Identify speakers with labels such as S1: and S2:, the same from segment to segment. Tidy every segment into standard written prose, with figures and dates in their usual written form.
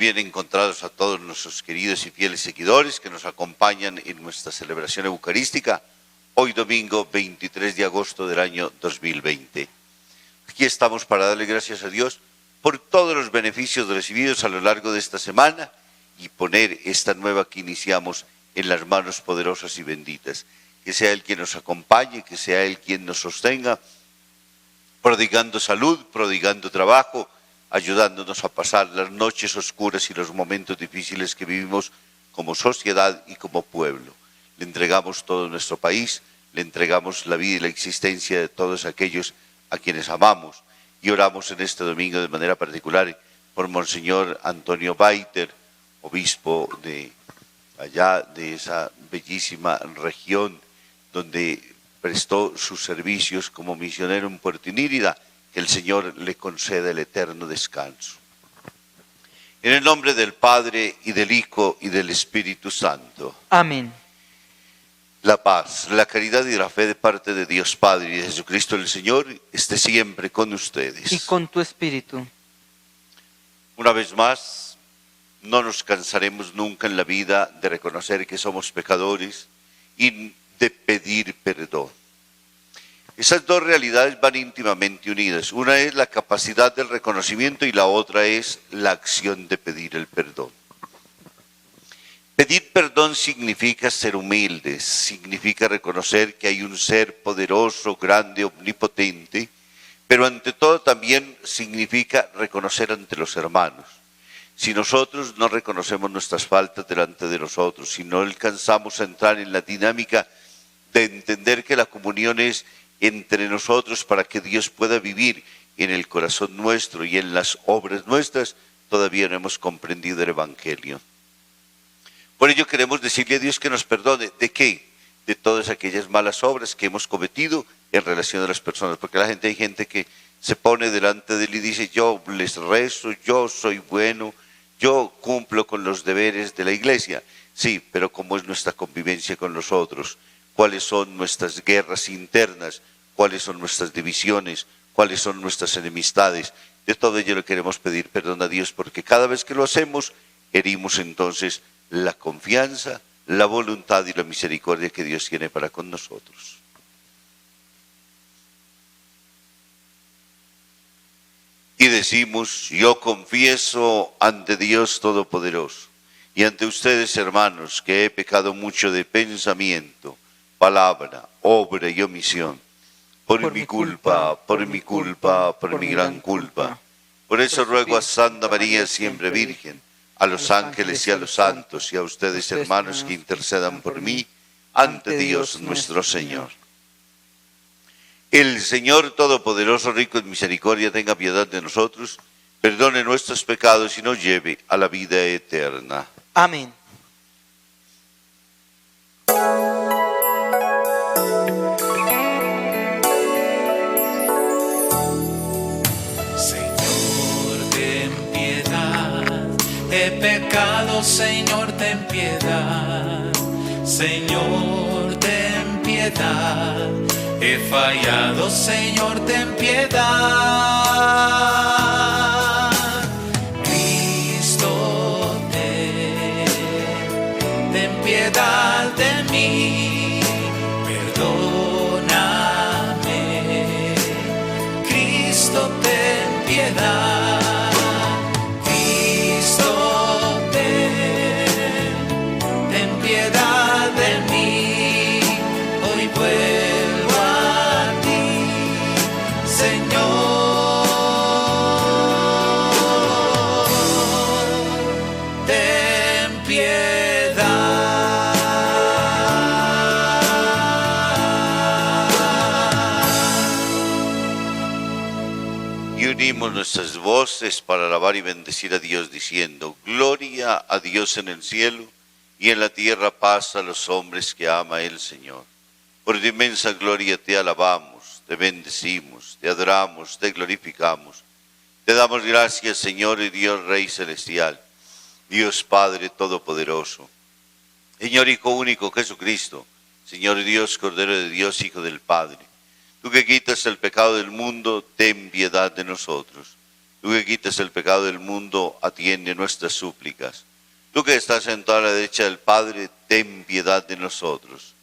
S1: bien encontrados a todos nuestros queridos y fieles seguidores que nos acompañan en nuestra celebración eucarística, hoy domingo 23 de agosto del año 2020. Aquí estamos para darle gracias a Dios por todos los beneficios recibidos a lo largo de esta semana y poner esta nueva que iniciamos en las manos poderosas y benditas. Que sea Él quien nos acompañe, que sea Él quien nos sostenga, prodigando salud, prodigando trabajo, ayudándonos a pasar las noches oscuras y los momentos difíciles que vivimos como sociedad y como pueblo. Le entregamos todo nuestro país, le entregamos la vida y la existencia de todos aquellos a quienes amamos y oramos en este domingo de manera particular por Monseñor Antonio Baiter, obispo de allá de esa bellísima región donde prestó sus servicios como misionero en Puerto Inírida. Que el Señor le conceda el eterno descanso. En el nombre del Padre, y del Hijo, y del Espíritu Santo.
S2: Amén.
S1: La paz, la caridad y la fe de parte de Dios Padre y de Jesucristo el Señor esté siempre con ustedes.
S2: Y con tu espíritu.
S1: Una vez más, no nos cansaremos nunca en la vida de reconocer que somos pecadores y de pedir perdón. Esas dos realidades van íntimamente unidas. Una es la capacidad del reconocimiento y la otra es la acción de pedir el perdón. Pedir perdón significa ser humildes, significa reconocer que hay un ser poderoso, grande, omnipotente, pero ante todo también significa reconocer ante los hermanos. Si nosotros no reconocemos nuestras faltas delante de nosotros, si no alcanzamos a entrar en la dinámica de entender que la comunión es entre nosotros para que Dios pueda vivir en el corazón nuestro y en las obras nuestras, todavía no hemos comprendido el Evangelio. Por ello queremos decirle a Dios que nos perdone. ¿De qué? De todas aquellas malas obras que hemos cometido en relación a las personas. Porque hay gente que se pone delante de Él y dice: yo les rezo, yo soy bueno, yo cumplo con los deberes de la iglesia. Sí, pero ¿cómo es nuestra convivencia con los otros? ¿Cuáles son nuestras guerras internas? ¿Cuáles son nuestras divisiones? ¿Cuáles son nuestras enemistades? De todo ello le queremos pedir perdón a Dios, porque cada vez que lo hacemos, herimos entonces la confianza, la voluntad y la misericordia que Dios tiene para con nosotros. Y decimos: yo confieso ante Dios Todopoderoso y ante ustedes, hermanos, que he pecado mucho de pensamiento, palabra, obra y omisión, por mi culpa, por mi gran culpa. Por eso ruego a Santa María, siempre Virgen, a los ángeles y a los santos, y a ustedes, hermanos, que intercedan por mí ante Dios nuestro Señor. El Señor Todopoderoso, rico en misericordia, tenga piedad de nosotros, perdone nuestros pecados y nos lleve a la vida eterna.
S2: Amén.
S3: He pecado, Señor, ten piedad. Señor, ten piedad. He fallado, Señor, ten piedad. Cristo, ten piedad de mí. Perdóname. Cristo, ten piedad.
S1: Nuestras voces para alabar y bendecir a Dios, diciendo: gloria a Dios en el cielo y en la tierra paz a los hombres que ama el Señor. Por tu inmensa gloria te alabamos, te bendecimos, te adoramos, te glorificamos. Te damos gracias, Señor y Dios Rey Celestial, Dios Padre Todopoderoso, Señor Hijo único Jesucristo, Señor Dios, Cordero de Dios, Hijo del Padre. Tú que quitas el pecado del mundo, ten piedad de nosotros. Tú que quitas el pecado del mundo, atiende nuestras súplicas. Tú que estás sentado a la derecha del Padre, ten piedad de nosotros.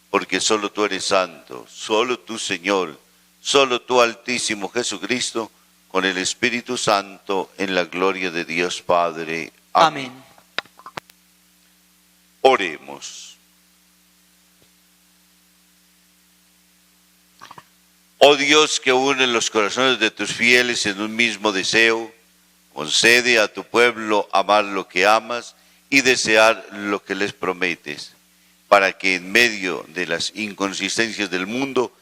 S1: Porque solo tú eres santo, solo tú, Señor, solo tú, Altísimo Jesucristo, con el Espíritu Santo, en la gloria de Dios Padre. Amén.
S2: Amén.
S1: Oremos. Oh Dios, que une los corazones de tus fieles en un mismo deseo, concede a tu pueblo amar lo que amas y desear lo que les prometes, para que en medio de las inconsistencias del mundo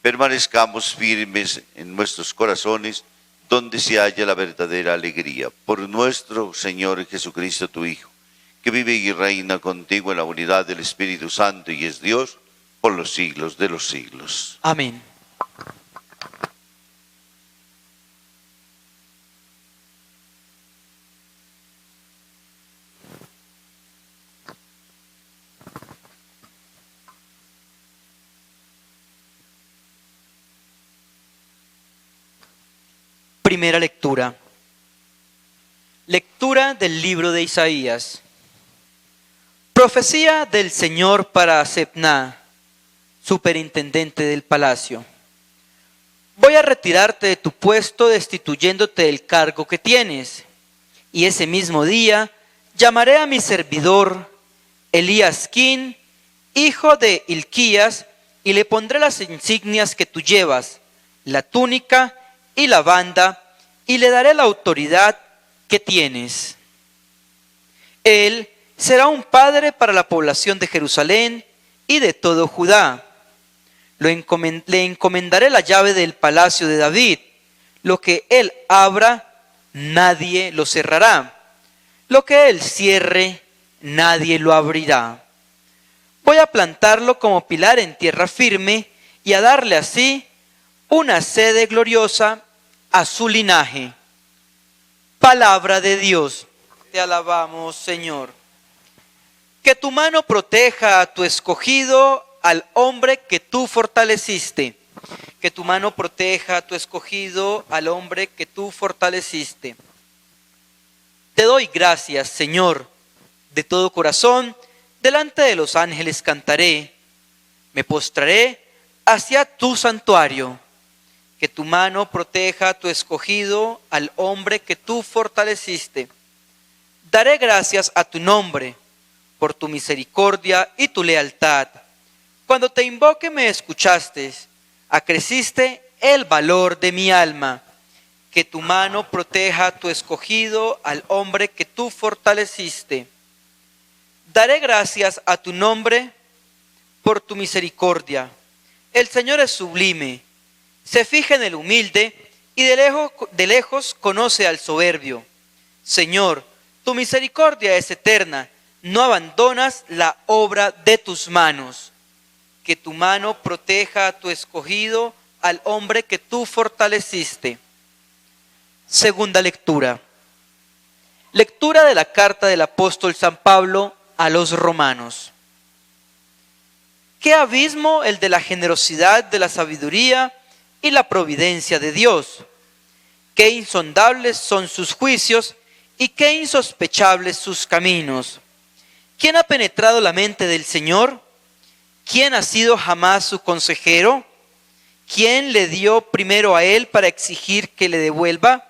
S1: permanezcamos firmes en nuestros corazones, donde se halla la verdadera alegría. Por nuestro Señor Jesucristo, tu Hijo, que vive y reina contigo en la unidad del Espíritu Santo y es Dios por los siglos de los siglos.
S2: Amén. Primera lectura. Lectura del libro de Isaías. Profecía del Señor para Sebna, superintendente del palacio. Voy a retirarte de tu puesto destituyéndote del cargo que tienes. Y ese mismo día llamaré a mi servidor Eliasquín, hijo de Hilquías, y le pondré las insignias que tú llevas, la túnica y la banda, y le daré la autoridad que tienes. Él será un padre para la población de Jerusalén y de todo Judá. Le encomendaré la llave del palacio de David. Lo que él abra, nadie lo cerrará. Lo que él cierre, nadie lo abrirá. Voy a plantarlo como pilar en tierra firme y a darle así una sede gloriosa a su linaje. Palabra de Dios. Te alabamos, Señor. Que tu mano proteja a tu escogido, al hombre que tú fortaleciste. Que tu mano proteja a tu escogido, al hombre que tú fortaleciste. Te doy gracias, Señor, de todo corazón. Delante de los ángeles cantaré. Me postraré hacia tu santuario. Que tu mano proteja a tu escogido, al hombre que tú fortaleciste. Daré gracias a tu nombre, por tu misericordia y tu lealtad. Cuando te invoqué me escuchaste, acreciste el valor de mi alma. Que tu mano proteja a tu escogido, al hombre que tú fortaleciste. Daré gracias a tu nombre por tu misericordia. El Señor es sublime. Se fija en el humilde y de lejos conoce al soberbio. Señor, tu misericordia es eterna, no abandonas la obra de tus manos. Que tu mano proteja a tu escogido, al hombre que tú fortaleciste. Segunda lectura. Lectura de la carta del apóstol San Pablo a los romanos. Qué abismo el de la generosidad, de la sabiduría y la providencia de Dios. Qué insondables son sus juicios y qué insospechables sus caminos. ¿Quién ha penetrado la mente del Señor? ¿Quién ha sido jamás su consejero? ¿Quién le dio primero a él para exigir que le devuelva?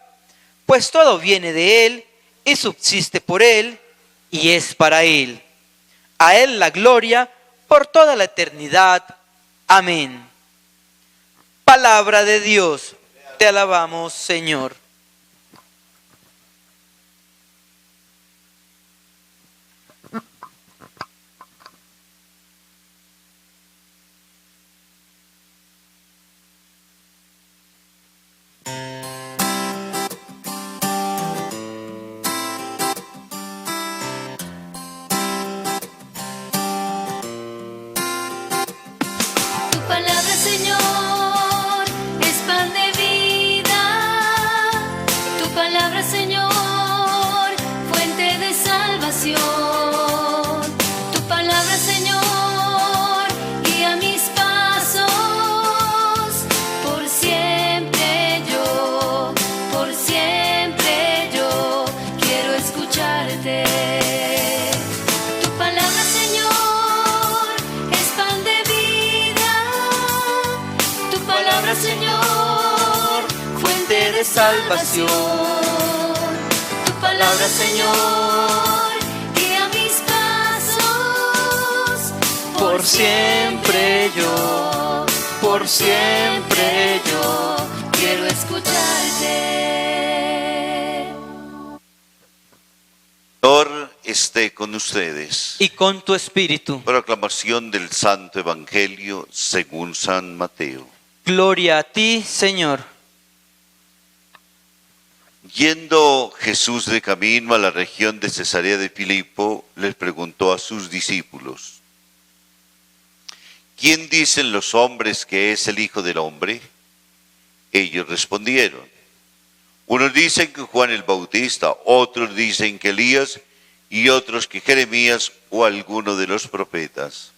S2: Pues todo viene de él y subsiste por él y es para él. A él la gloria por toda la eternidad. Amén. Palabra de Dios, te alabamos, Señor.
S4: Tu palabra, Señor, es pan de vida.
S2: salvación.
S4: Tu palabra, Señor, guía mis pasos.
S2: Por siempre yo
S4: quiero escucharte.
S1: Señor esté con ustedes.
S2: y con tu espíritu.
S1: Proclamación del Santo Evangelio según San Mateo.
S2: Gloria a ti, Señor.
S1: Yendo Jesús de camino a la región de Cesarea de Filipo, les preguntó a sus discípulos: ¿quién dicen los hombres que es el Hijo del Hombre? Ellos respondieron: unos dicen que Juan el Bautista, otros dicen que Elías, y otros que Jeremías o alguno de los profetas.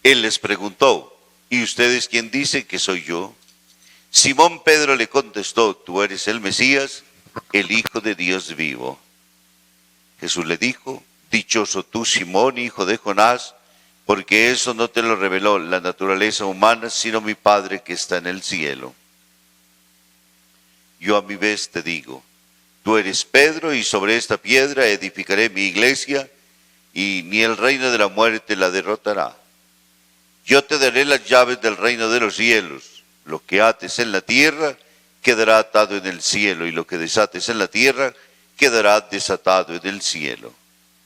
S1: Él les preguntó: ¿y ustedes quién dicen que soy yo? Simón Pedro le contestó: tú eres el Mesías, el Hijo de Dios vivo. Jesús le dijo: dichoso tú, Simón, hijo de Jonás, porque eso no te lo reveló la naturaleza humana, sino mi Padre que está en el cielo. Yo a mi vez te digo: tú eres Pedro, y sobre esta piedra edificaré mi iglesia, y ni el reino de la muerte la derrotará. Yo te daré las llaves del reino de los cielos. Lo que ates en la tierra quedará atado en el cielo, y lo que desates en la tierra quedará desatado en el cielo.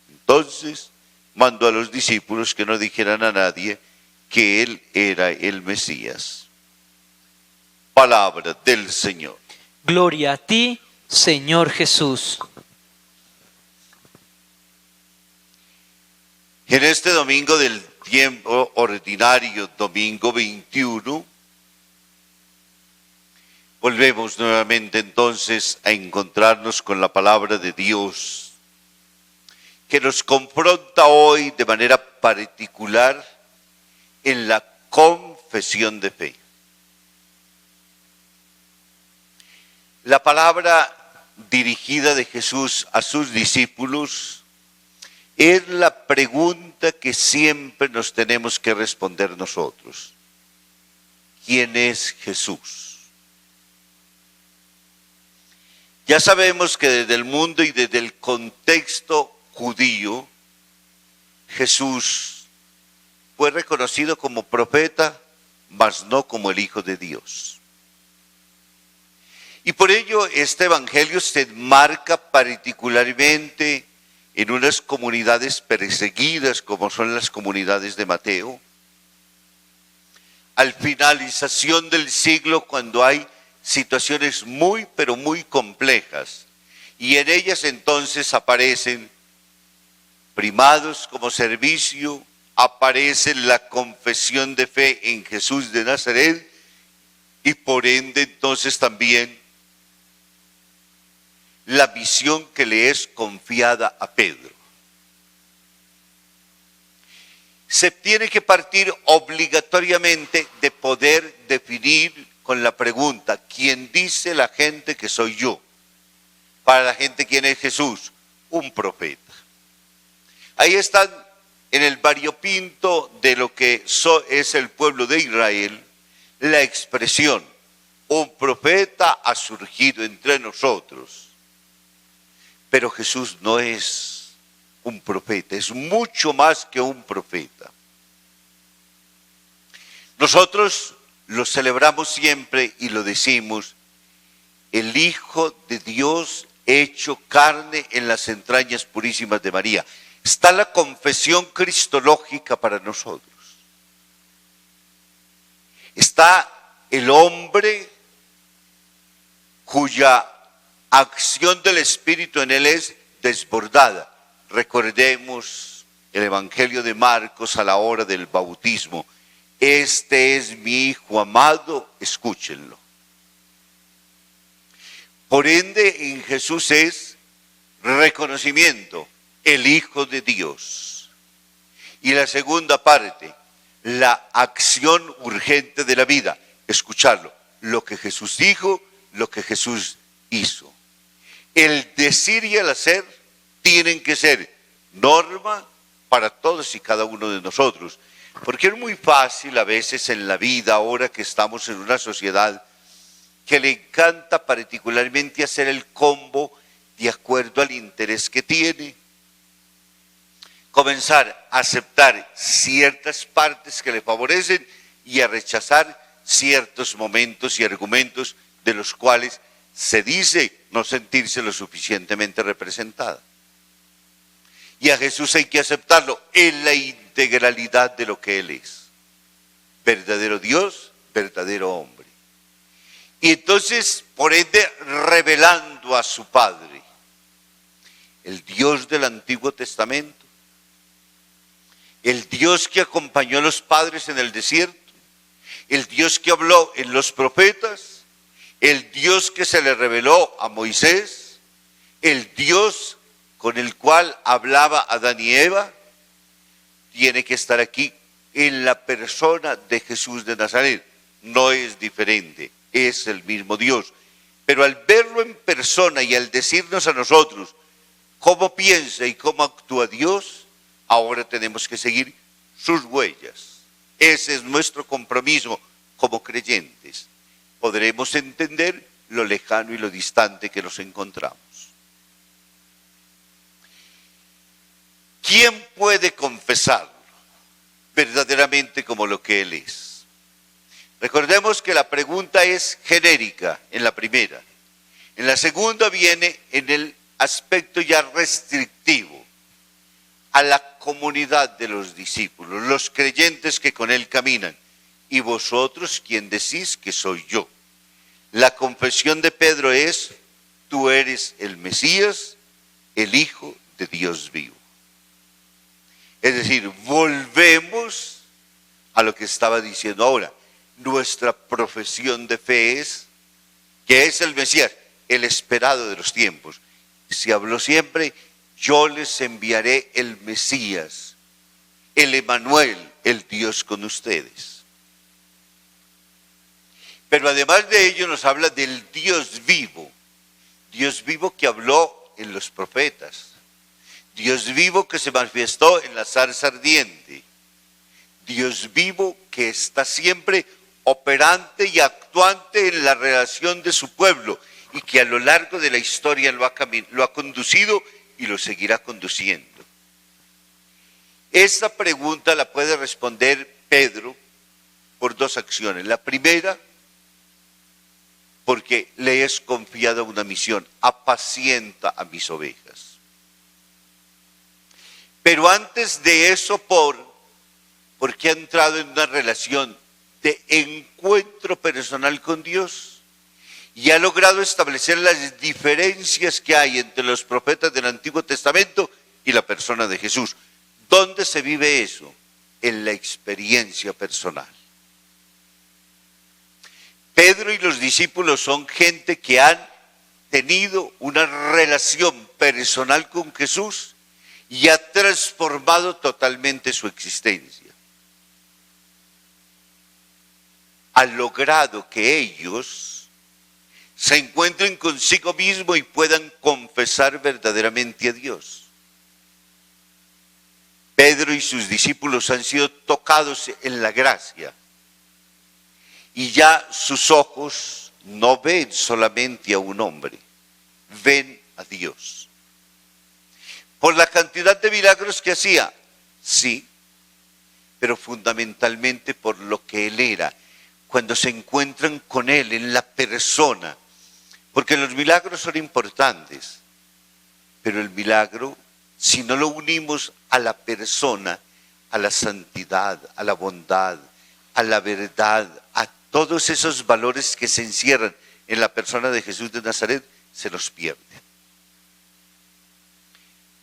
S1: Entonces mandó a los discípulos que no dijeran a nadie que él era el Mesías. Palabra del Señor.
S2: Gloria a ti, Señor Jesús.
S1: En este domingo del tiempo ordinario, domingo 21, volvemos nuevamente entonces a encontrarnos con la palabra de Dios, que nos confronta hoy de manera particular en la confesión de fe. La palabra dirigida de Jesús a sus discípulos es la pregunta que siempre nos tenemos que responder nosotros. ¿Quién es Jesús? Ya sabemos que desde el mundo y desde el contexto judío, Jesús fue reconocido como profeta, mas no como el Hijo de Dios. Y por ello este evangelio se enmarca particularmente en unas comunidades perseguidas como son las comunidades de Mateo. Al finalización del siglo, cuando hay situaciones muy pero muy complejas, y en ellas entonces aparecen primados como servicio, aparece la confesión de fe en Jesús de Nazaret, y por ende entonces también la misión que le es confiada a Pedro. Se tiene que partir obligatoriamente de poder definir con la pregunta: ¿quién dice la gente que soy yo? Para la gente, ¿quién es Jesús? Un profeta. Ahí están en el variopinto de lo que es el pueblo de Israel, la expresión: un profeta ha surgido entre nosotros. Pero Jesús no es un profeta, es mucho más que un profeta. Nosotros lo celebramos siempre y lo decimos: el Hijo de Dios hecho carne en las entrañas purísimas de María. Está la confesión cristológica para nosotros. Está el hombre cuya acción del Espíritu en él es desbordada. Recordemos el Evangelio de Marcos a la hora del bautismo: este es mi Hijo amado, escúchenlo. Por ende, en Jesús es reconocimiento, el Hijo de Dios. Y la segunda parte, la acción urgente de la vida, escucharlo, lo que Jesús dijo, lo que Jesús hizo. El decir y el hacer tienen que ser norma para todos y cada uno de nosotros. Porque es muy fácil a veces en la vida, ahora que estamos en una sociedad que le encanta particularmente hacer el combo de acuerdo al interés que tiene. Comenzar a aceptar ciertas partes que le favorecen y a rechazar ciertos momentos y argumentos de los cuales se dice no sentirse lo suficientemente representada. Y a Jesús hay que aceptarlo en la integralidad de lo que Él es. Verdadero Dios, verdadero hombre. Y entonces, por ende, revelando a su Padre, el Dios del Antiguo Testamento, el Dios que acompañó a los padres en el desierto, el Dios que habló en los profetas, el Dios que se le reveló a Moisés, el Dios con el cual hablaba Adán y Eva, tiene que estar aquí en la persona de Jesús de Nazaret. No es diferente, es el mismo Dios. Pero al verlo en persona y al decirnos a nosotros cómo piensa y cómo actúa Dios, ahora tenemos que seguir sus huellas. Ese es nuestro compromiso como creyentes. Podremos entender lo lejano y lo distante que nos encontramos. ¿Quién puede confesarlo verdaderamente como lo que Él es? Recordemos que la pregunta es genérica en la primera. En la segunda viene en el aspecto ya restrictivo a la comunidad de los discípulos, los creyentes que con Él caminan. ¿Y vosotros quién decís que soy yo? La confesión de Pedro es: tú eres el Mesías, el Hijo de Dios vivo. Es decir, volvemos a lo que estaba diciendo ahora. Nuestra profesión de fe es que es el Mesías, el esperado de los tiempos. Se habló siempre: yo les enviaré el Mesías, el Emanuel, el Dios con ustedes. Pero además de ello nos habla del Dios vivo que habló en los profetas, Dios vivo que se manifestó en la zarza ardiente, Dios vivo que está siempre operante y actuante en la relación de su pueblo y que a lo largo de la historia lo ha conducido y lo seguirá conduciendo. Esta pregunta la puede responder Pedro por dos acciones. La primera, porque le es confiada una misión: apacienta a mis ovejas. Pero antes de eso, porque ha entrado en una relación de encuentro personal con Dios y ha logrado establecer las diferencias que hay entre los profetas del Antiguo Testamento y la persona de Jesús. ¿Dónde se vive eso? En la experiencia personal. Pedro y los discípulos son gente que han tenido una relación personal con Jesús y ha transformado totalmente su existencia. Ha logrado que ellos se encuentren consigo mismos y puedan confesar verdaderamente a Dios. Pedro y sus discípulos han sido tocados en la gracia y ya sus ojos no ven solamente a un hombre, ven a Dios. Por la cantidad de milagros que hacía, sí, pero fundamentalmente por lo que Él era. Cuando se encuentran con Él en la persona, porque los milagros son importantes, pero el milagro, si no lo unimos a la persona, a la santidad, a la bondad, a la verdad, a todos esos valores que se encierran en la persona de Jesús de Nazaret, se nos pierde.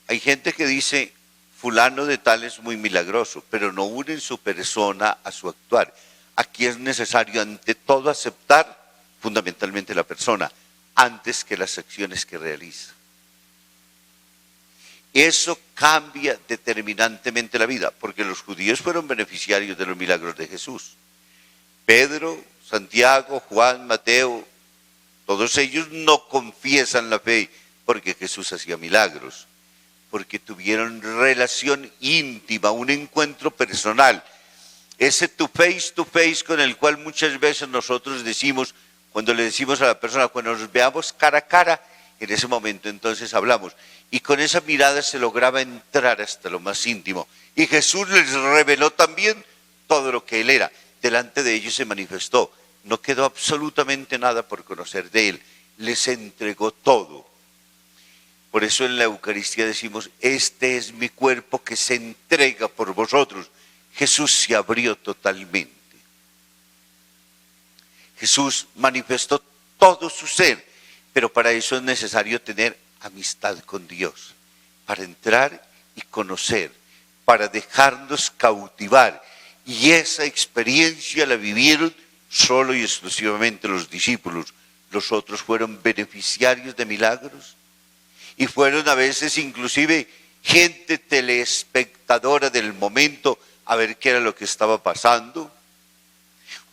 S1: Hay gente que dice: fulano de tal es muy milagroso, pero no unen su persona a su actuar. Aquí es necesario ante todo aceptar fundamentalmente la persona, antes que las acciones que realiza. Eso cambia determinantemente la vida, porque los judíos fueron beneficiarios de los milagros de Jesús. Pedro, Santiago, Juan, Mateo, todos ellos no confiesan la fe porque Jesús hacía milagros, porque tuvieron relación íntima, un encuentro personal. Ese to face con el cual muchas veces nosotros decimos: Cuando le decimos a la persona, cuando nos veamos cara a cara, en ese momento entonces hablamos. Y con esa mirada se lograba entrar hasta lo más íntimo. Y Jesús les reveló también todo lo que Él era. Delante de ellos se manifestó. No quedó absolutamente nada por conocer de Él. Les entregó todo. Por eso en la Eucaristía decimos, este es mi cuerpo que se entrega por vosotros. Jesús se abrió totalmente. Jesús manifestó todo su ser, pero para eso es necesario tener amistad con Dios, para entrar y conocer, para dejarnos cautivar. Y esa experiencia la vivieron solo y exclusivamente los discípulos. Los otros fueron beneficiarios de milagros y fueron a veces inclusive gente telespectadora del momento a ver qué era lo que estaba pasando.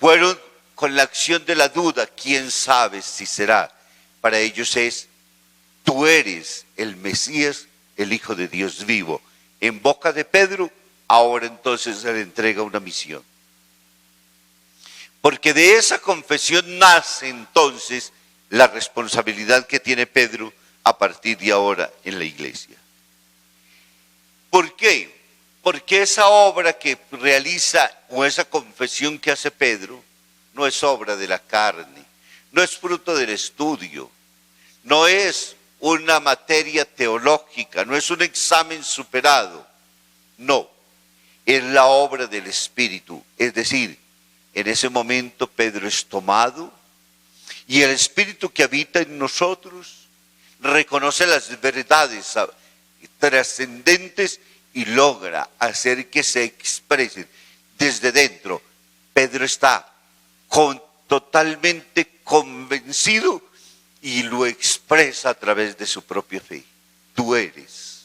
S1: Fueron con la acción de la duda, quién sabe si será. Para ellos es, tú eres el Mesías, el Hijo de Dios vivo. En boca de Pedro, ahora entonces se le entrega una misión. Porque de esa confesión nace entonces la responsabilidad que tiene Pedro a partir de ahora en la iglesia. ¿Por qué? Porque esa obra que realiza o esa confesión que hace Pedro no es obra de la carne, no es fruto del estudio, no es una materia teológica, no es un examen superado, no, es la obra del Espíritu. Es decir, en ese momento Pedro es tomado y el Espíritu que habita en nosotros reconoce las verdades trascendentes y logra hacer que se expresen desde dentro. Pedro está totalmente convencido y lo expresa a través de su propia fe. Tú eres.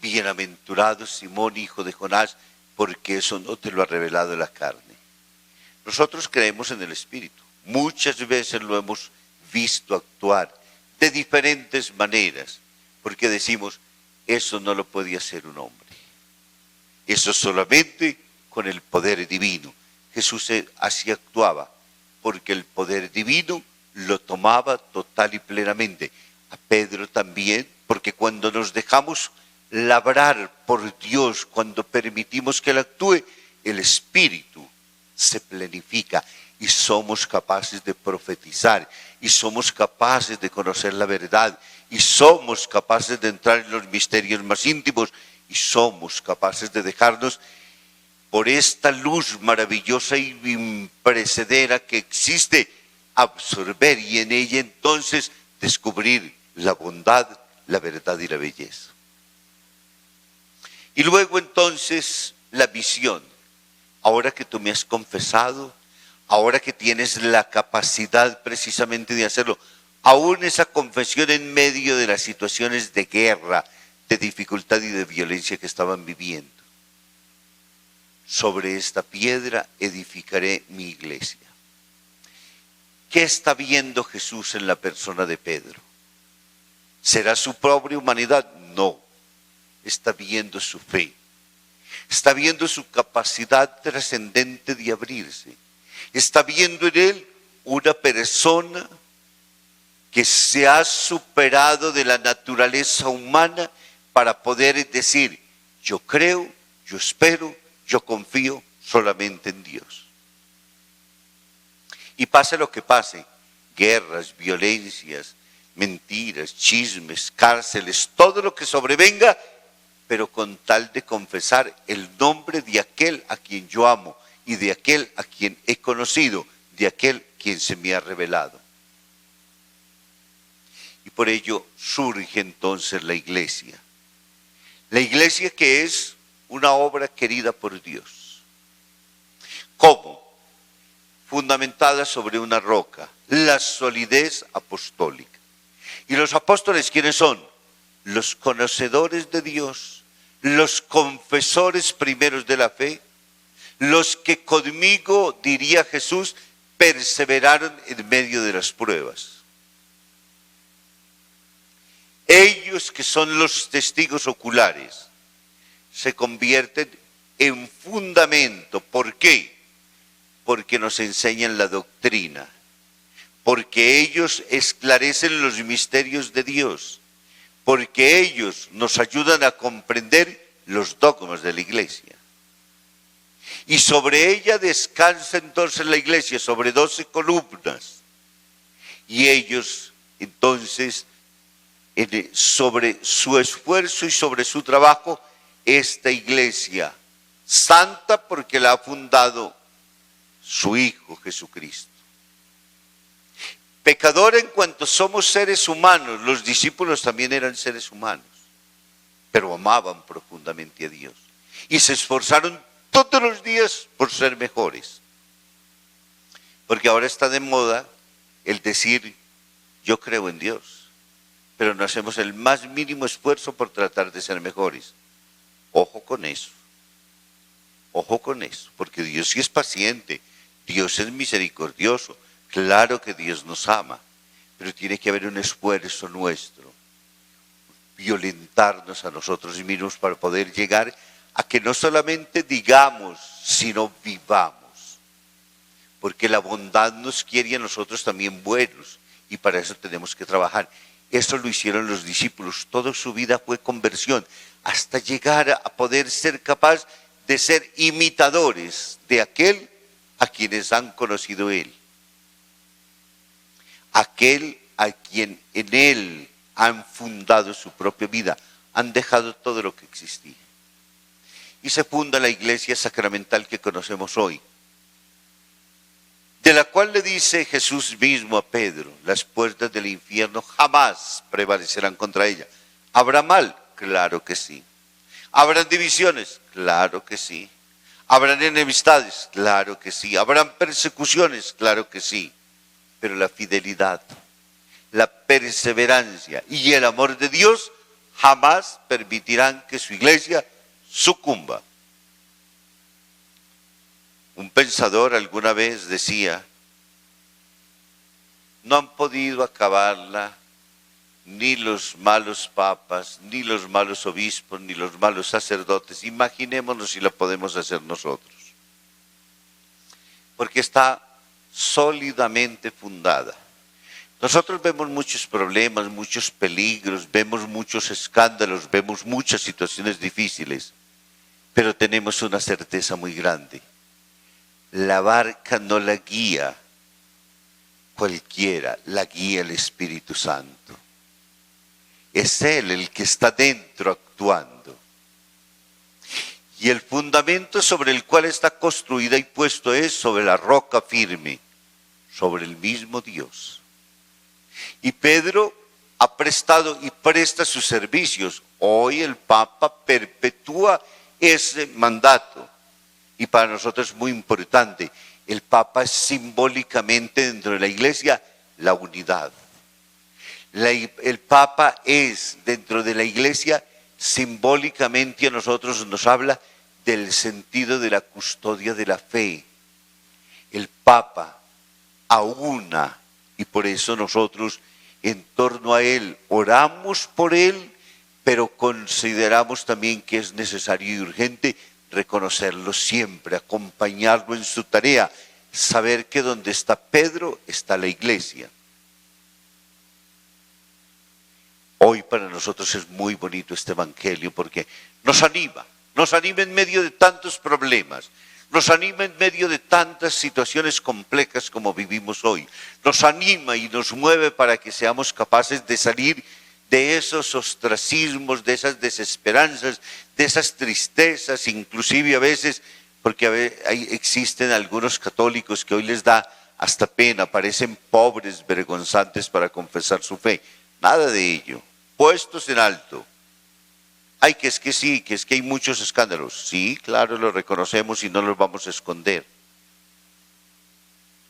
S1: Bienaventurado Simón, hijo de Jonás, porque eso no te lo ha revelado la carne. Nosotros creemos en el Espíritu. Muchas veces lo hemos visto actuar de diferentes maneras, porque decimos, eso no lo podía hacer un hombre. Eso solamente con el poder divino. Jesús así actuaba, porque el poder divino lo tomaba total y plenamente. A Pedro también, porque cuando nos dejamos labrar por Dios, cuando permitimos que Él actúe, el Espíritu se plenifica y somos capaces de profetizar, y somos capaces de conocer la verdad, y somos capaces de entrar en los misterios más íntimos, y somos capaces de dejarnos por esta luz maravillosa y imprecedera que existe, absorber y en ella entonces descubrir la bondad, la verdad y la belleza. Y luego entonces la visión. Ahora que tú me has confesado, ahora que tienes la capacidad precisamente de hacerlo, aún esa confesión en medio de las situaciones de guerra, de dificultad y de violencia que estaban viviendo. Sobre esta piedra edificaré mi iglesia. ¿Qué está viendo Jesús en la persona de Pedro? ¿Será su propia humanidad? No. Está viendo su fe. Está viendo su capacidad trascendente de abrirse. Está viendo en él una persona que se ha superado de la naturaleza humana para poder decir, yo creo, yo espero, yo confío solamente en Dios. Y pase lo que pase, guerras, violencias, mentiras, chismes, cárceles, todo lo que sobrevenga, pero con tal de confesar el nombre de aquel a quien yo amo y de aquel a quien he conocido, de aquel quien se me ha revelado. Y por ello surge entonces la iglesia. La iglesia que es una obra querida por Dios. ¿Cómo? Fundamentada sobre una roca, la solidez apostólica. ¿Y los apóstoles quiénes son? Los conocedores de Dios, los confesores primeros de la fe, los que conmigo, diría Jesús, perseveraron en medio de las pruebas. Ellos que son los testigos oculares se convierten en fundamento. ¿Por qué? porque nos enseñan la doctrina, porque ellos esclarecen los misterios de Dios, porque ellos nos ayudan a comprender los dogmas de la iglesia. Y sobre ella descansa entonces la iglesia, sobre 12 columnas. Y ellos entonces, sobre su esfuerzo y sobre su trabajo, esta iglesia santa, porque la ha fundado su Hijo Jesucristo. Pecadora en cuanto somos seres humanos, los discípulos también eran seres humanos, pero amaban profundamente a Dios y se esforzaron todos los días por ser mejores. Porque ahora está de moda el decir, yo creo en Dios, pero no hacemos el más mínimo esfuerzo por tratar de ser mejores. Ojo con eso, porque Dios sí es paciente, Dios es misericordioso. Claro que Dios nos ama, pero tiene que haber un esfuerzo nuestro, violentarnos a nosotros mismos para poder llegar a que no solamente digamos, sino vivamos. Porque la bondad nos quiere a nosotros también buenos, y para eso tenemos que trabajar. Eso lo hicieron los discípulos, toda su vida fue conversión, hasta llegar a poder ser capaz de ser imitadores de aquel a quienes han conocido Él. Aquel a quien en Él han fundado su propia vida, han dejado todo lo que existía. Y se funda la iglesia sacramental que conocemos hoy, de la cual le dice Jesús mismo a Pedro, las puertas del infierno jamás prevalecerán contra ella. ¿Habrá mal? Claro que sí. ¿Habrán divisiones? Claro que sí. ¿Habrán enemistades? Claro que sí. ¿Habrán persecuciones? Claro que sí. Pero la fidelidad, la perseverancia y el amor de Dios jamás permitirán que su iglesia sucumba. Un pensador alguna vez decía, no han podido acabarla ni los malos papas, ni los malos obispos, ni los malos sacerdotes. Imaginémonos si la podemos hacer nosotros. Porque está sólidamente fundada. Nosotros vemos muchos problemas, muchos peligros, vemos muchos escándalos, vemos muchas situaciones difíciles, pero tenemos una certeza muy grande. La barca no la guía cualquiera, la guía el Espíritu Santo. Es Él el que está dentro actuando. Y el fundamento sobre el cual está construida y puesto es sobre la roca firme, sobre el mismo Dios. Y Pedro ha prestado y presta sus servicios. Hoy el Papa perpetúa ese mandato. Y para nosotros es muy importante. El Papa es simbólicamente dentro de la iglesia la unidad. El Papa es dentro de la iglesia simbólicamente a nosotros nos habla del sentido de la custodia de la fe. El Papa aúna, y por eso nosotros en torno a Él oramos por Él, pero consideramos también que es necesario y urgente reconocerlo siempre, acompañarlo en su tarea, saber que donde está Pedro está la iglesia. Hoy para nosotros es muy bonito este evangelio porque nos anima en medio de tantos problemas, nos anima en medio de tantas situaciones complejas como vivimos hoy, nos anima y nos mueve para que seamos capaces de salir de esos ostracismos, de esas desesperanzas, de esas tristezas, inclusive a veces, porque existen algunos católicos que hoy les da hasta pena, parecen pobres, vergonzantes para confesar su fe. Nada de ello, puestos en alto. Ay, que es que hay muchos escándalos. Sí, claro, lo reconocemos y no los vamos a esconder.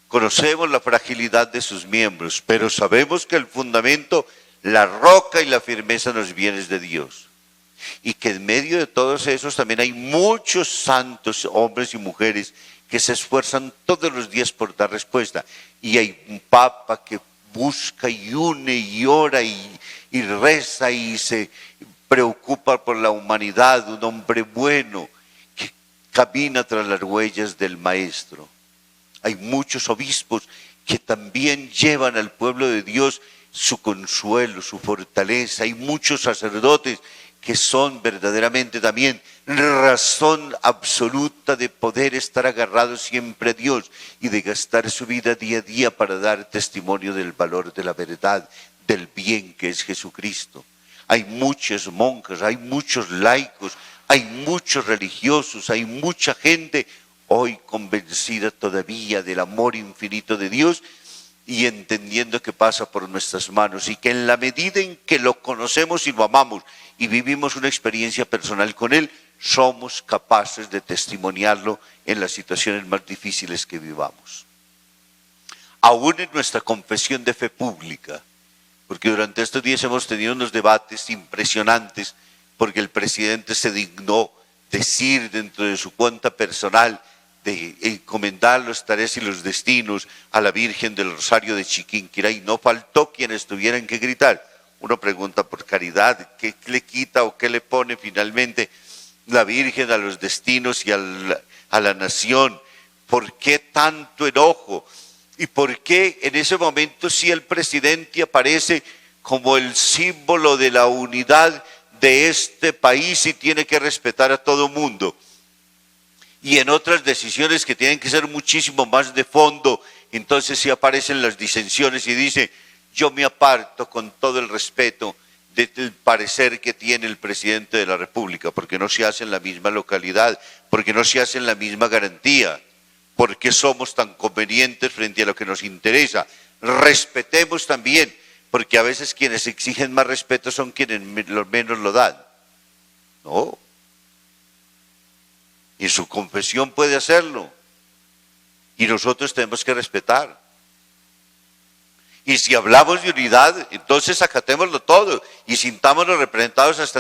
S1: Conocemos la fragilidad de sus miembros, pero sabemos que el fundamento, la roca y la firmeza nos vienen de Dios. Y que en medio de todos esos también hay muchos santos, hombres y mujeres, que se esfuerzan todos los días por dar respuesta. Y hay un Papa que busca y une y ora y reza y se preocupa por la humanidad, un hombre bueno que camina tras las huellas del Maestro. hay muchos obispos que también llevan al pueblo de Dios su consuelo, su fortaleza. Hay muchos sacerdotes que son verdaderamente también razón absoluta de poder estar agarrados siempre a Dios y de gastar su vida día a día para dar testimonio del valor de la verdad, del bien que es Jesucristo. Hay muchas monjas, hay muchos laicos, hay muchos religiosos, hay mucha gente hoy convencida todavía del amor infinito de Dios y entendiendo que pasa por nuestras manos y que en la medida en que lo conocemos y lo amamos y vivimos una experiencia personal con Él, somos capaces de testimoniarlo en las situaciones más difíciles que vivamos. Aún en nuestra confesión de fe pública, porque durante estos días hemos tenido unos debates impresionantes, porque el presidente se dignó decir dentro de su cuenta personal de encomendar los tareas y los destinos a la Virgen del Rosario de Chiquinquirá, y no faltó quienes tuvieran que gritar. Uno pregunta por caridad, ¿qué le quita o qué le pone finalmente la Virgen a los destinos y a la nación? ¿Por qué tanto enojo? ¿Y por qué en ese momento sí el presidente aparece como el símbolo de la unidad de este país y tiene que respetar a todo mundo? Y en otras decisiones que tienen que ser muchísimo más de fondo, entonces sí aparecen las disensiones y dice: yo me aparto con todo el respeto del parecer que tiene el presidente de la República, porque no se hace en la misma localidad, porque no se hace en la misma garantía, porque somos tan convenientes frente a lo que nos interesa. Respetemos también, porque a veces quienes exigen más respeto son quienes menos lo dan. No. Y su confesión puede hacerlo. Y nosotros tenemos que respetar. Y si hablamos de unidad, entonces acatémoslo todo y sintámonos representados hasta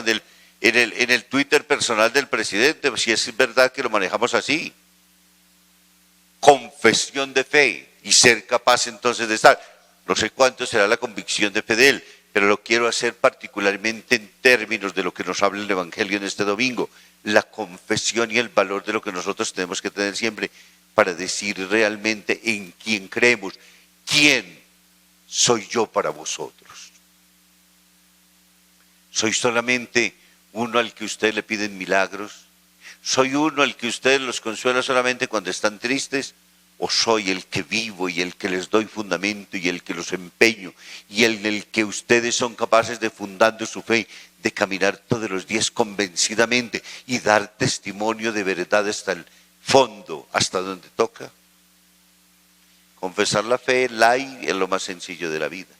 S1: en el Twitter personal del presidente, si es verdad que lo manejamos así. Confesión de fe y ser capaz entonces de estar. No sé cuánto será la convicción de fe de él, pero lo quiero hacer particularmente en términos de lo que nos habla el Evangelio en este domingo. La confesión y el valor de lo que nosotros tenemos que tener siempre para decir realmente en quién creemos. ¿Quién soy yo para vosotros? ¿Soy solamente uno al que ustedes le piden milagros? ¿Soy uno al que ustedes los consuela solamente cuando están tristes? ¿O soy el que vivo y el que les doy fundamento y el que los empeño y el que ustedes son capaces de, fundando su fe, de caminar todos los días convencidamente y dar testimonio de verdad hasta el fondo, hasta donde toca? Confesar la fe es lo más sencillo de la vida.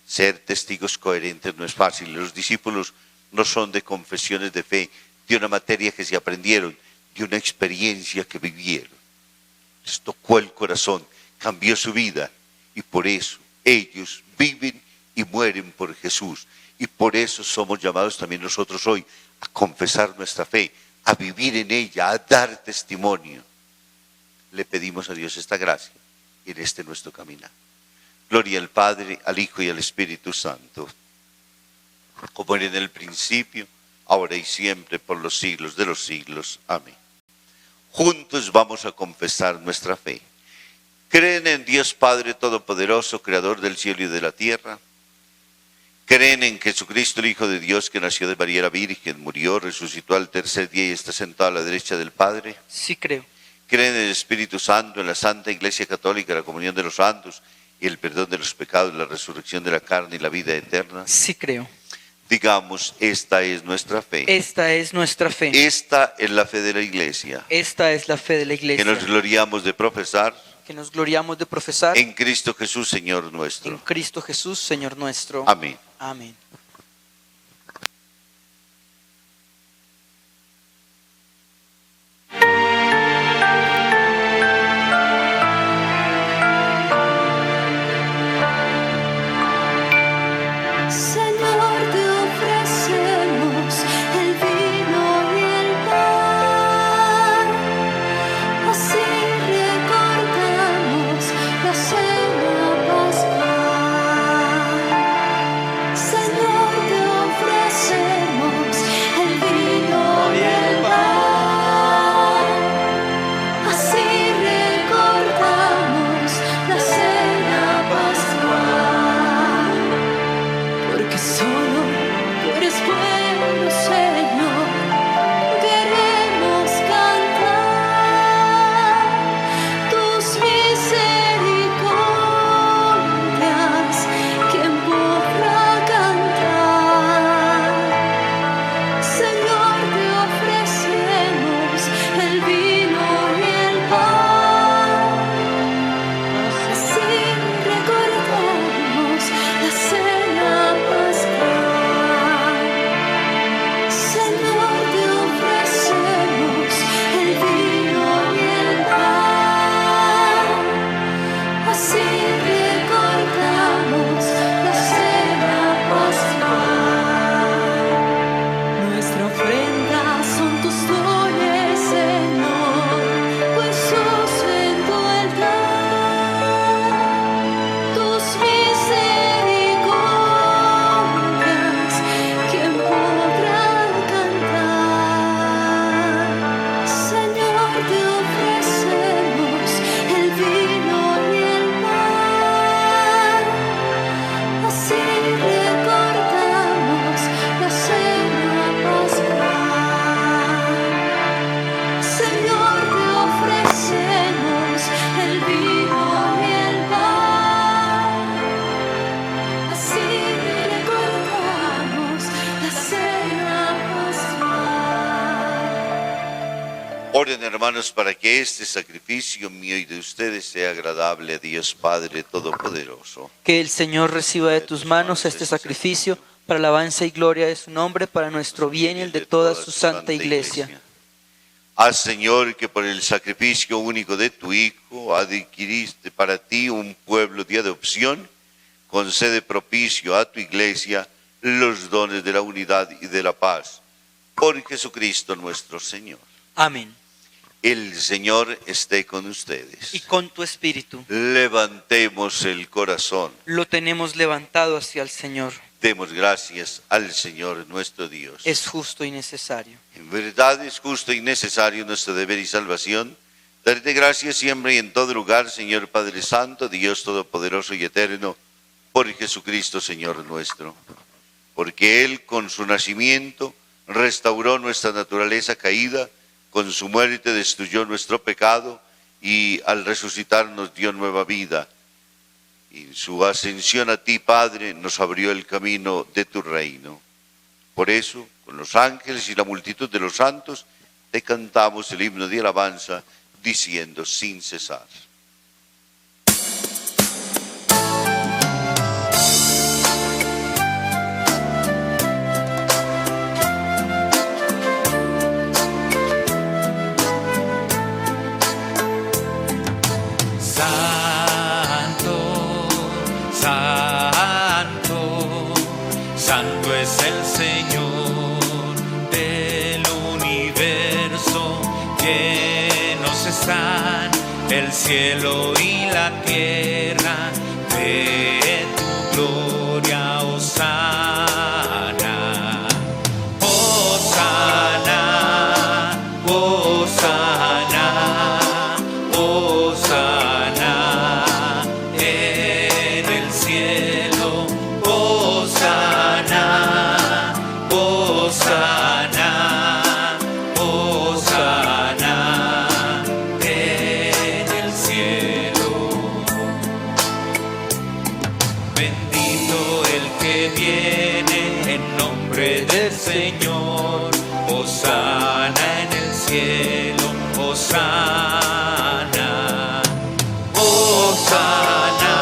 S1: Ser testigos coherentes no es fácil. Los discípulos no son de confesiones de fe, de una materia que se aprendieron, de una experiencia que vivieron. Les tocó el corazón, cambió su vida y por eso ellos viven y mueren por Jesús. Y por eso somos llamados también nosotros hoy a confesar nuestra fe, a vivir en ella, a dar testimonio. Le pedimos a Dios esta gracia en este nuestro caminar. Gloria al Padre, al Hijo y al Espíritu Santo, como era en el principio, ahora y siempre, por los siglos de los siglos. Amén. Juntos vamos a confesar nuestra fe. ¿Creen en Dios Padre Todopoderoso, Creador del cielo y de la tierra? ¿Creen en Jesucristo, el Hijo de Dios, que nació de María la Virgen, murió, resucitó al tercer día y está sentado a la derecha del Padre?
S2: Sí creo.
S1: ¿Creen en el Espíritu Santo, en la Santa Iglesia Católica, la comunión de los santos y el perdón de los pecados, la resurrección de la carne y la vida eterna?
S2: Sí creo.
S1: Digamos, esta es nuestra fe.
S2: Esta es nuestra fe.
S1: Esta es la fe de la Iglesia.
S2: Esta es la fe de la Iglesia.
S1: Que nos gloriamos de profesar.
S2: Que nos gloriamos de profesar.
S1: En Cristo Jesús, Señor nuestro.
S2: En Cristo Jesús, Señor nuestro.
S1: Amén.
S2: Amén.
S4: Señor, te ofrecemos el vino y el pan, así recordamos la cena pascual. Señor,
S1: Oren, hermanos, para que este sacrificio mío y de ustedes sea agradable a Dios Padre Todopoderoso.
S2: Que el Señor reciba de tus manos este sacrificio para alabanza y gloria de su nombre, para nuestro bien y el de toda su santa iglesia.
S1: Haz, Señor, que por el sacrificio único de tu Hijo adquiriste para ti un pueblo de adopción. Concede propicio a tu iglesia los dones de la unidad y de la paz. Por Jesucristo nuestro Señor.
S2: Amén.
S1: El Señor esté con ustedes.
S2: Y con tu espíritu.
S1: Levantemos el corazón.
S2: Lo tenemos levantado hacia el Señor.
S1: Demos gracias al Señor nuestro Dios.
S2: Es justo y necesario.
S1: En verdad es justo y necesario nuestro deber y salvación. Darte gracias siempre y en todo lugar, Señor Padre Santo, Dios Todopoderoso y Eterno, por Jesucristo Señor nuestro. Porque Él con su nacimiento restauró nuestra naturaleza caída, con su muerte destruyó nuestro pecado y al resucitar nos dio nueva vida. Y su ascensión a ti, Padre, nos abrió el camino de tu reino. Por eso, con los ángeles y la multitud de los santos, te cantamos el himno de alabanza, diciendo sin cesar.
S3: Santo es el Señor del universo, llenos están el cielo y la tierra de tu gloria, hosana, hosana, hosana, hosana en el cielo, hosana, hosana, hosana en el cielo. Bendito el que viene en nombre del Señor, hosana en el cielo, hosana, hosana,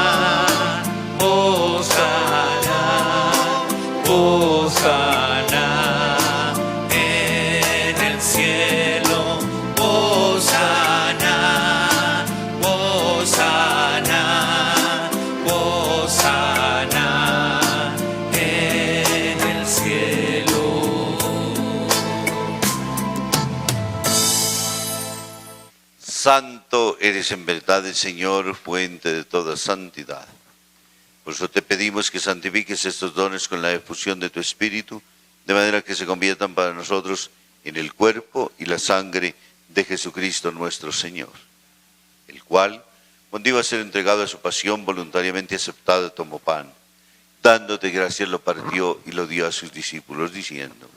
S3: hosana, hosana en el cielo, hosana, hosana, hosana en el cielo.
S1: Santo eres en verdad el Señor, fuente de toda santidad. Por eso te pedimos que santifiques estos dones con la efusión de tu Espíritu, de manera que se conviertan para nosotros en el cuerpo y la sangre de Jesucristo nuestro Señor, el cual, cuando iba a ser entregado a su pasión, voluntariamente aceptado, tomó pan, dándote gracias, lo partió y lo dio a sus discípulos, diciendo: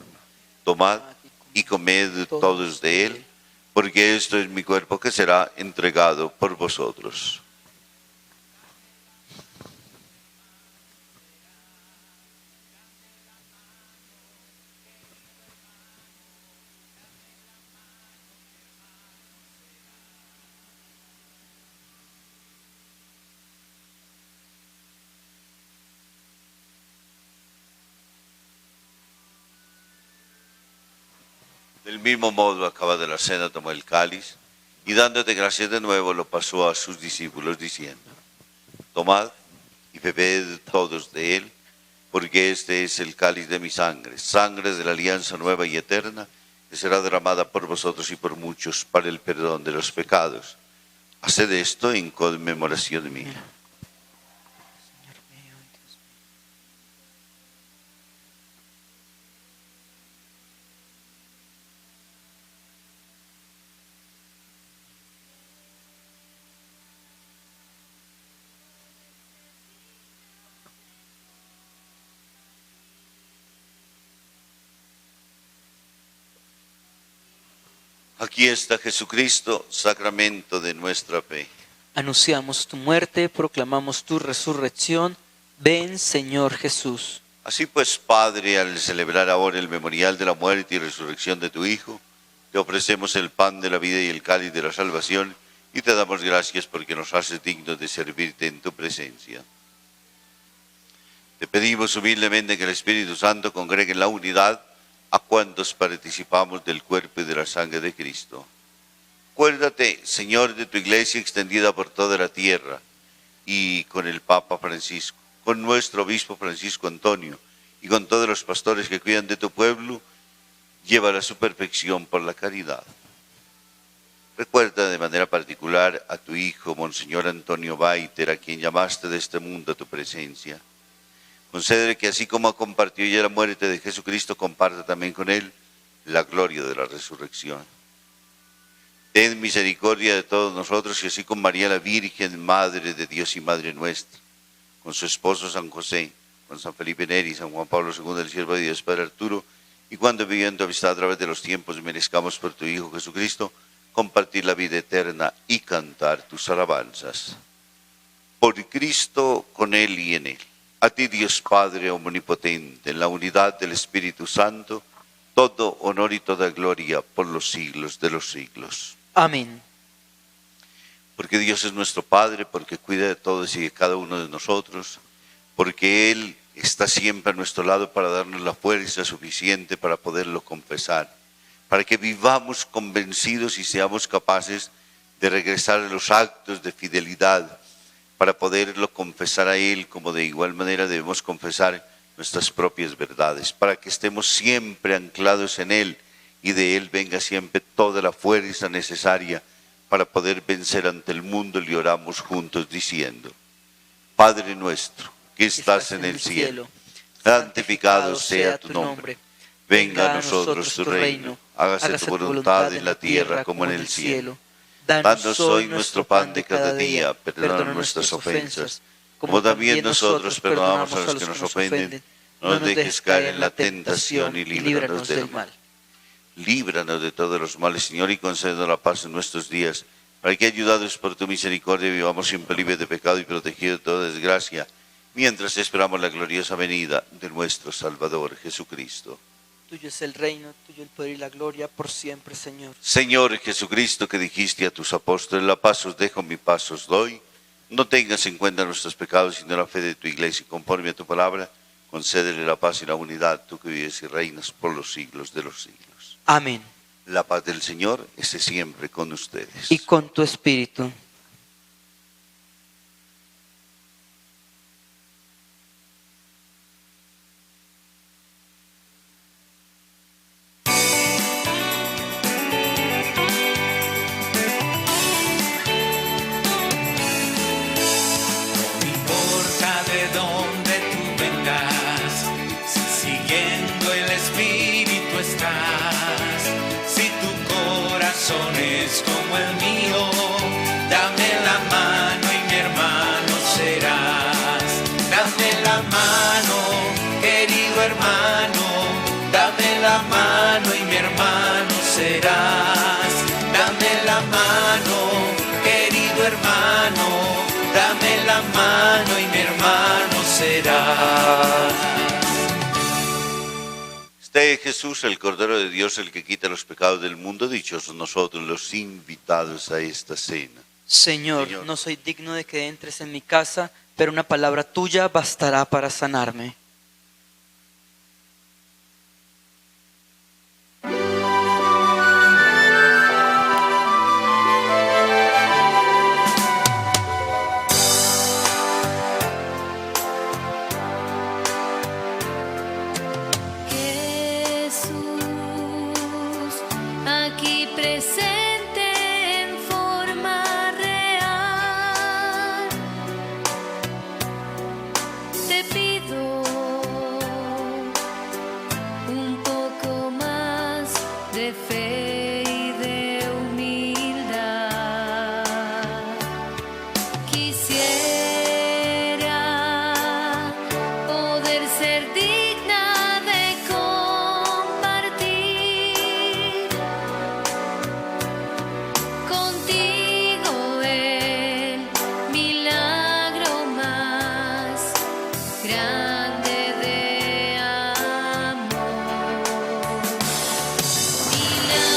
S1: tomad y comed todos de él, porque esto es mi cuerpo que será entregado por vosotros. Del mismo modo, acabada la cena, tomó el cáliz y dándote gracias de nuevo, lo pasó a sus discípulos, diciendo: tomad y bebed todos de él, porque este es el cáliz de mi sangre, sangre de la alianza nueva y eterna, que será derramada por vosotros y por muchos para el perdón de los pecados. Haced esto en conmemoración mía. Aquí está Jesucristo, sacramento de nuestra fe.
S2: Anunciamos tu muerte, proclamamos tu resurrección. Ven, Señor Jesús.
S1: Así pues, Padre, al celebrar ahora el memorial de la muerte y resurrección de tu Hijo, Te ofrecemos el pan de la vida y el cáliz de la salvación, y te damos gracias porque nos haces dignos de servirte en tu presencia. Te pedimos humildemente que el Espíritu Santo congregue en la unidad a cuantos participamos del cuerpo y de la sangre de Cristo. Acuérdate, Señor, de tu iglesia extendida por toda la tierra, y con el Papa Francisco, con nuestro obispo Francisco Antonio, y con todos los pastores que cuidan de tu pueblo, llévala a su perfección por la caridad. Recuerda de manera particular a tu hijo, Monseñor Antonio Baiter, a quien llamaste de este mundo a tu presencia. Concédele que así como ha compartido ya la muerte de Jesucristo, comparta también con él la gloria de la resurrección. Ten misericordia de todos nosotros, y así con María la Virgen, Madre de Dios y Madre nuestra, con su esposo San José, con San Felipe Neri, San Juan Pablo II, el siervo de Dios, Padre Arturo, y cuando viviendo amistad a través de los tiempos merezcamos por tu Hijo Jesucristo compartir la vida eterna y cantar tus alabanzas. Por Cristo, con Él y en Él. A ti, Dios Padre omnipotente, en la unidad del Espíritu Santo, todo honor y toda gloria por los siglos de los siglos.
S2: Amén.
S1: Porque Dios es nuestro Padre, porque cuida de todos y de cada uno de nosotros, porque Él está siempre a nuestro lado para darnos la fuerza suficiente para poderlo confesar, para que vivamos convencidos y seamos capaces de regresar a los actos de fidelidad, para poderlo confesar a Él, como de igual manera debemos confesar nuestras propias verdades, para que estemos siempre anclados en Él y de Él venga siempre toda la fuerza necesaria para poder vencer ante el mundo. Le oramos juntos diciendo: Padre nuestro, que estás en el cielo, santificado sea tu nombre. Venga a nosotros tu reino, hágase tu voluntad en la tierra como en el cielo. Danos hoy nuestro pan de cada día, perdona nuestras ofensas, como también nosotros perdonamos a los que nos ofenden. No nos dejes caer en la tentación y líbranos del mal. Líbranos de todos los males, Señor, y concédenos la paz en nuestros días, para que, ayudados por tu misericordia, vivamos siempre libres de pecado y protegidos de toda desgracia, mientras esperamos la gloriosa venida de nuestro Salvador Jesucristo.
S2: Tuyo es el reino, tuyo el poder y la gloria por siempre, Señor.
S1: Señor Jesucristo, que dijiste a tus apóstoles: la paz os dejo, mi paz os doy. No tengas en cuenta nuestros pecados, sino la fe de tu iglesia, y conforme a tu palabra, concédele la paz y la unidad, tú que vives y reinas por los siglos de los siglos.
S2: Amén.
S1: La paz del Señor esté siempre con ustedes.
S2: Y con tu espíritu.
S3: No importa de dónde tú vengas, si siguiendo el Espíritu estás, si tu corazón es como el mío, dame la mano y mi hermano serás. Dame la mano, querido hermano, dame la mano y mi hermano serás. Dame la mano, querido hermano, dame la mano y mi hermano serás.
S1: Este es Jesús, el Cordero de Dios, el que quita los pecados del mundo. Dichosos nosotros los invitados a esta cena.
S2: Señor,
S1: Señor,
S2: no soy digno de que entres en mi casa, pero una palabra tuya bastará para sanarme.
S4: Jesús, aquí presente en forma real, te pido un poco más de fe y de humildad. Quisiera poder ser digna de compartir contigo el milagro más grande de amor. Milagro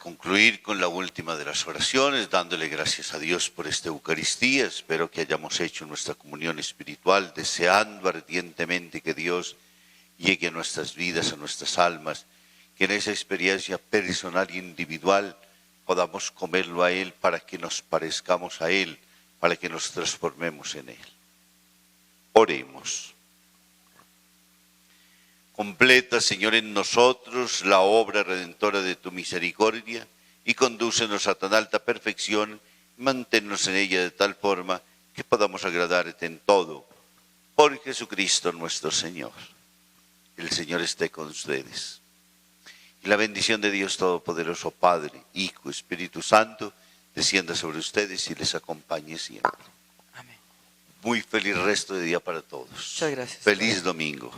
S1: concluir con la última de las oraciones, dándole gracias a Dios por esta Eucaristía. Espero que hayamos hecho nuestra comunión espiritual, deseando ardientemente que Dios llegue a nuestras vidas, a nuestras almas, que en esa experiencia personal e individual podamos comerlo a Él para que nos parezcamos a Él, para que nos transformemos en Él. Oremos. Completa, Señor, en nosotros la obra redentora de tu misericordia y condúcenos a tan alta perfección, manténnos en ella de tal forma que podamos agradarte en todo. Por Jesucristo nuestro Señor. El Señor esté con ustedes. Y la bendición de Dios Todopoderoso, Padre, Hijo, Espíritu Santo, descienda sobre ustedes y les acompañe siempre.
S2: Amén.
S1: Muy feliz resto de día para todos.
S2: Muchas gracias.
S1: Feliz domingo.